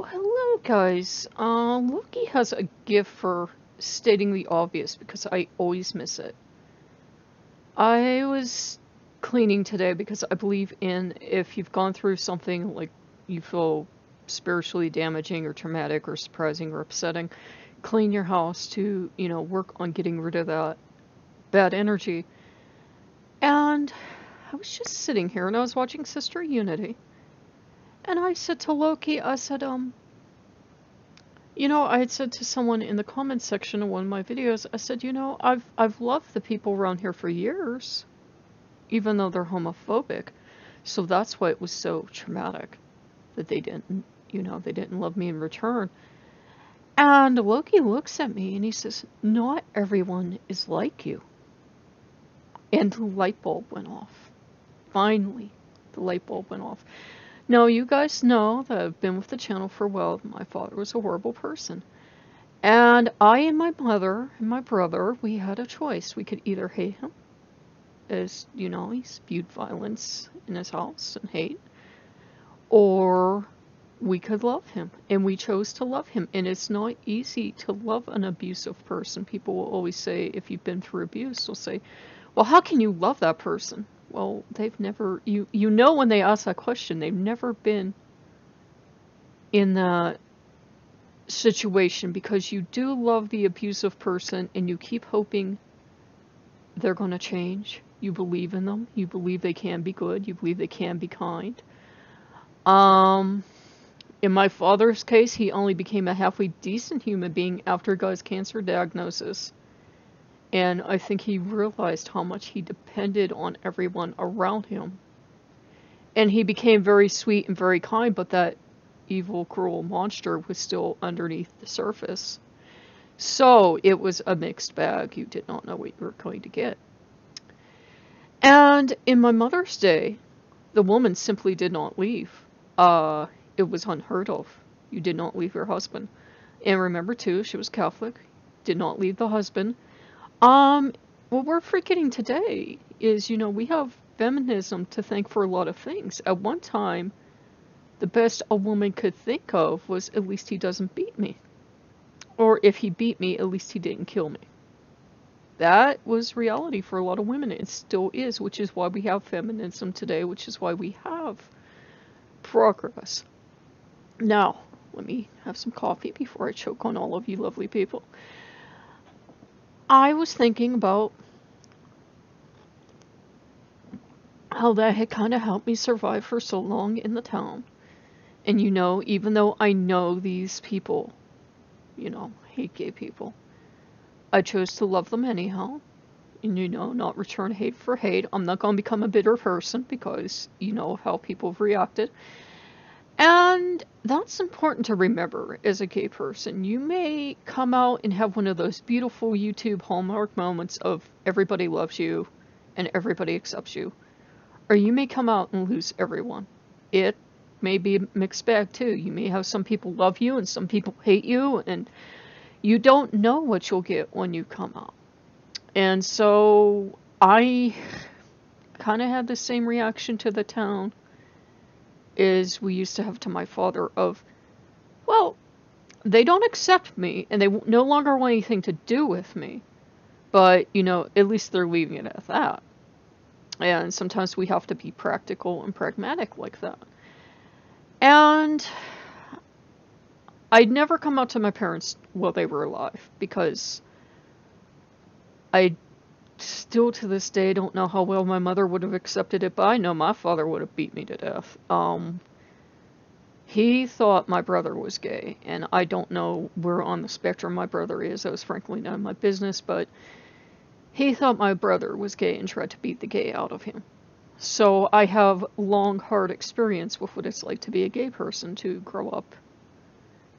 So, hello guys. Loki has a gift for stating the obvious because I always miss it. I was cleaning today because I believe in if you've gone through something like you feel spiritually damaging or traumatic or surprising or upsetting, clean your house to, work on getting rid of that bad energy. And I was just sitting here and I was watching Sister Unity. And I said to Loki, I said, I had said to someone in the comments section of one of my videos, I said, I've loved the people around here for years, even though they're homophobic. So that's why it was so traumatic that they didn't love me in return. And Loki looks at me and he says, not everyone is like you. And the light bulb went off. Finally, the light bulb went off. Now, you guys know that I've been with the channel for a while. My father was a horrible person. And I and my mother and my brother, we had a choice. We could either hate him, as, he spewed violence in his house and hate, or we could love him. And we chose to love him. And it's not easy to love an abusive person. People will always say, if you've been through abuse, they'll say, well, how can you love that person? Well, they've never, when they ask that question, they've never been in that situation, because you do love the abusive person and you keep hoping they're going to change. You believe in them. You believe they can be good. You believe they can be kind. In my father's case, he only became a halfway decent human being after he got his cancer diagnosis. And I think he realized how much he depended on everyone around him. And he became very sweet and very kind, but that evil, cruel monster was still underneath the surface. So it was a mixed bag. You did not know what you were going to get. And in my mother's day, the woman simply did not leave. It was unheard of. You did not leave your husband. And remember too, she was Catholic. Did not leave the husband. What we're forgetting today is, we have feminism to thank for a lot of things. At one time, the best a woman could think of was, at least he doesn't beat me. Or if he beat me, at least he didn't kill me. That was reality for a lot of women. It still is, which is why we have feminism today, which is why we have progress. Now, let me have some coffee before I choke on all of you lovely people. I was thinking about how that had kind of helped me survive for so long in the town. And even though I know these people, hate gay people, I chose to love them anyhow. And, not return hate for hate. I'm not going to become a bitter person because how people have reacted. And that's important to remember as a gay person. You may come out and have one of those beautiful YouTube hallmark moments of everybody loves you and everybody accepts you. Or you may come out and lose everyone. It may be a mixed bag too. You may have some people love you and some people hate you, and you don't know what you'll get when you come out. And so I kind of had the same reaction to the town as we used to have to my father of, well, they don't accept me and they no longer want anything to do with me, but at least they're leaving it at that. And sometimes we have to be practical and pragmatic like that. And I'd never come out to my parents while they were alive, because I still to this day don't know how well my mother would have accepted it, but I know my father would have beat me to death. He thought my brother was gay, and I don't know where on the spectrum my brother is. That was frankly none of my business, but he thought my brother was gay and tried to beat the gay out of him. So I have long, hard experience with what it's like to be a gay person, to grow up.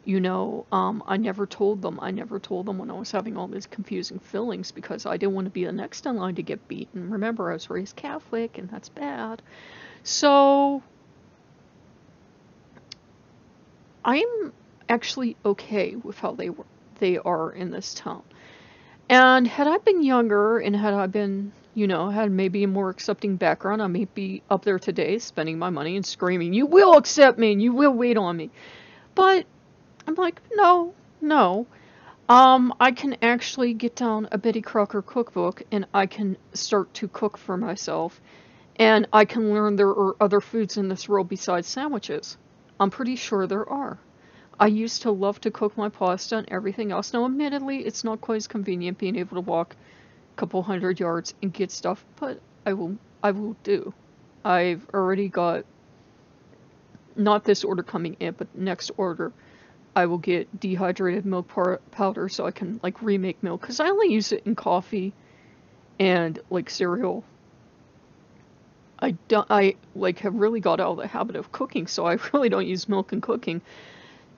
I never told them. I never told them when I was having all these confusing feelings, because I didn't want to be the next in line to get beaten. Remember, I was raised Catholic, and that's bad. So I'm actually okay with how they are in this town. And had I been younger, and had I been, had maybe a more accepting background, I may be up there today spending my money and screaming, you will accept me and you will wait on me. But I'm like, no, no. I can actually get down a Betty Crocker cookbook and I can start to cook for myself. And I can learn there are other foods in this world besides sandwiches. I'm pretty sure there are. I used to love to cook my pasta and everything else. Now, admittedly, it's not quite as convenient being able to walk a couple hundred yards and get stuff, but I will do. I've already got, not this order coming in, but next order, I will get dehydrated milk powder so I can like remake milk because I only use it in coffee and like cereal. I like have really got out of the habit of cooking, so I really don't use milk in cooking.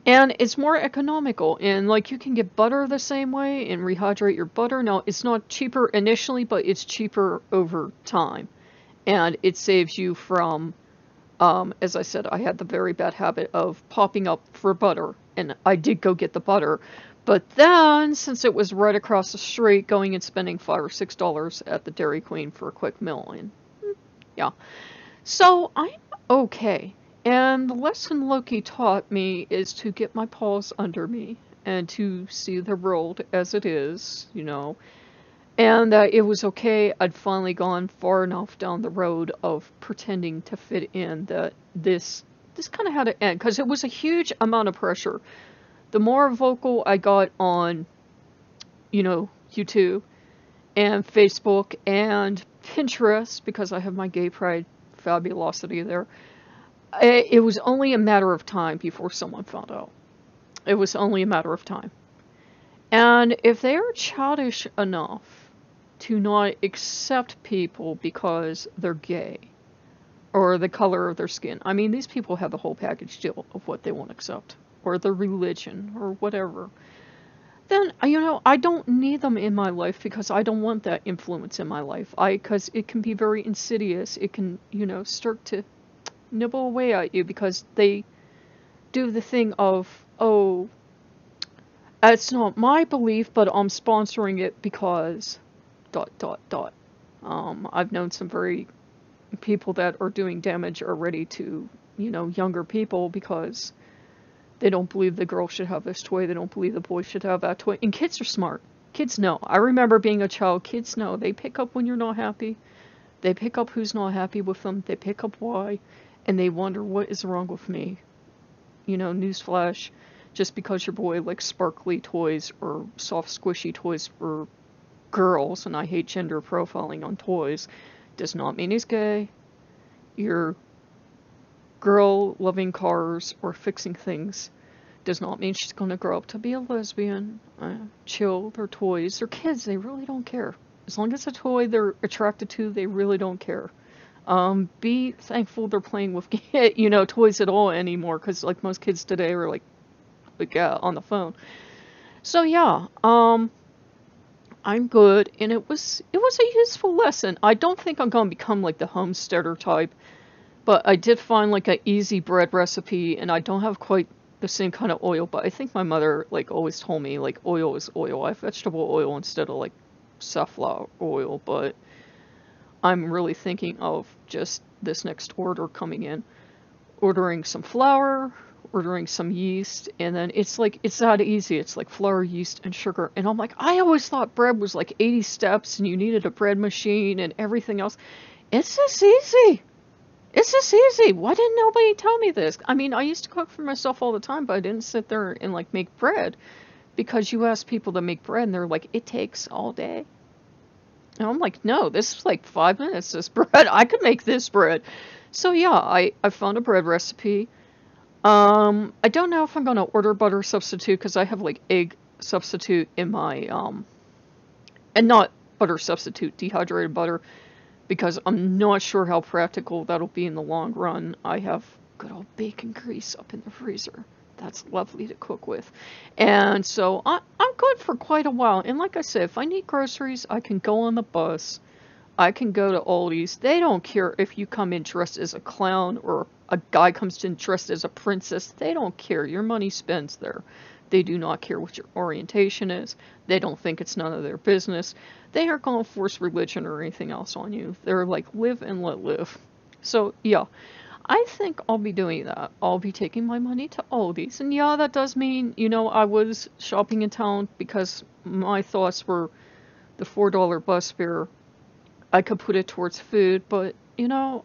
And it's more economical, and like you can get butter the same way and rehydrate your butter. Now, it's not cheaper initially, but it's cheaper over time. And it saves you from, as I said, I had the very bad habit of popping up for butter, and I did go get the butter. But then, since it was right across the street, going and spending $5 or $6 at the Dairy Queen for a quick meal, and yeah. So I'm okay. And the lesson Loki taught me is to get my paws under me and to see the world as it is, you know. And that it was okay. I'd finally gone far enough down the road of pretending to fit in that this kind of had to end because it was a huge amount of pressure. The more vocal I got on, you know, YouTube and Facebook and Pinterest, because I have my gay pride fabulosity there, it was only a matter of time before someone found out. It was only a matter of time. And if they are childish enough to not accept people because they're gay or the color of their skin, I mean, these people have the whole package deal of what they won't accept, or their religion, or whatever, then, you know, I don't need them in my life because I don't want that influence in my life. Because it can be very insidious. It can, you know, start to nibble away at you because they do the thing of, oh, it's not my belief, but I'm sponsoring it because dot dot dot. I've known some very people that are doing damage already to, you know, younger people because they don't believe the girl should have this toy. They don't believe the boy should have that toy. And kids are smart. Kids know. I remember being a child. Kids know. They pick up when you're not happy. They pick up who's not happy with them. They pick up why. And they wonder, what is wrong with me? You know, newsflash. Just because your boy likes sparkly toys or soft squishy toys for girls, and I hate gender profiling on toys, does not mean he's gay. Your girl loving cars or fixing things does not mean she's going to grow up to be a lesbian. Chill, they're toys. They're kids. They really don't care. As long as it's a toy they're attracted to, they really don't care. Be thankful they're playing with, you know, toys at all anymore, because like most kids today are like on the phone. So yeah, I'm good, and it was a useful lesson. I don't think I'm going to become like the homesteader type, but I did find like an easy bread recipe, and I don't have quite the same kind of oil, but I think my mother like always told me like oil is oil. I have vegetable oil instead of like safflower oil, but I'm really thinking of just this next order coming in, ordering some flour, ordering some yeast, and then it's like, it's that easy. It's like flour, yeast, and sugar. And I'm like, I always thought bread was like 80 steps and you needed a bread machine and everything else. It's just easy. It's just easy. Why didn't nobody tell me this? I mean, I used to cook for myself all the time, but I didn't sit there and like make bread, because you ask people to make bread and they're like, it takes all day. And I'm like, no, this is like 5 minutes, this bread. I could make this bread. So yeah, I found a bread recipe. I don't know if I'm going to order butter substitute, because I have like egg substitute in my, and not butter substitute, dehydrated butter, because I'm not sure how practical that'll be in the long run. I have good old bacon grease up in the freezer. That's lovely to cook with. And so I'm good for quite a while. And like I said, if I need groceries, I can go on the bus. I can go to Aldi's. They don't care if you come in dressed as a clown or a guy comes in dressed as a princess. They don't care. Your money spends there. They do not care what your orientation is. They don't think it's none of their business. They aren't going to force religion or anything else on you. They're like, live and let live. So, yeah. I think I'll be doing that. I'll be taking my money to Aldi's. And yeah, that does mean, you know, I was shopping in town because my thoughts were the $4 bus fare. I could put it towards food, but, you know,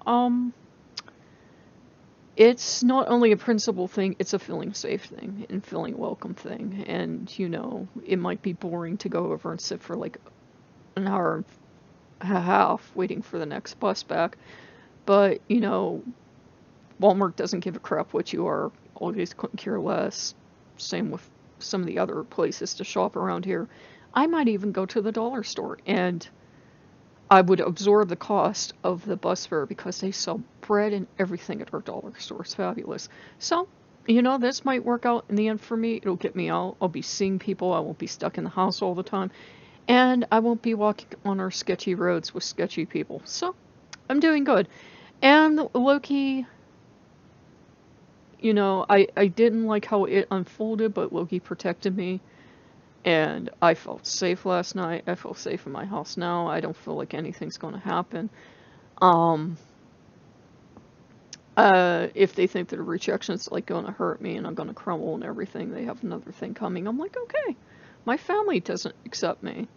it's not only a principle thing, it's a feeling safe thing and feeling welcome thing. And, you know, it might be boring to go over and sit for like an hour and a half waiting for the next bus back. But, you know, Walmart doesn't give a crap what you are. Always couldn't care less. Same with some of the other places to shop around here. I might even go to the dollar store and I would absorb the cost of the bus fare because they sell bread and everything at our dollar store. It's fabulous. So, you know, this might work out in the end for me. It'll get me out. I'll be seeing people. I won't be stuck in the house all the time. And I won't be walking on our sketchy roads with sketchy people. So, I'm doing good. And Loki, you know, I didn't like how it unfolded, but Loki protected me. And I felt safe last night. I feel safe in my house now. I don't feel like anything's going to happen. Um, if they think that a rejection's like going to hurt me and I'm going to crumble and everything, they have another thing coming. I'm like, okay, my family doesn't accept me.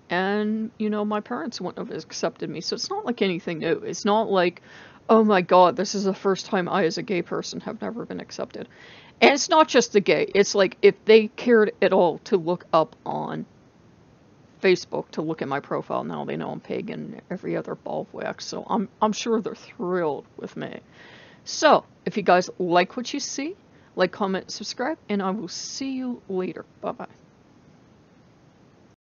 And, you know, my parents wouldn't have accepted me. So it's not like anything new. It's not like, oh my God, this is the first time I, as a gay person, have never been accepted. And it's not just the gay. It's like if they cared at all to look up on Facebook to look at my profile, now they know I'm pagan and every other ball of wax. So I'm sure they're thrilled with me. So if you guys like what you see, like, comment, subscribe, and I will see you later. Bye bye.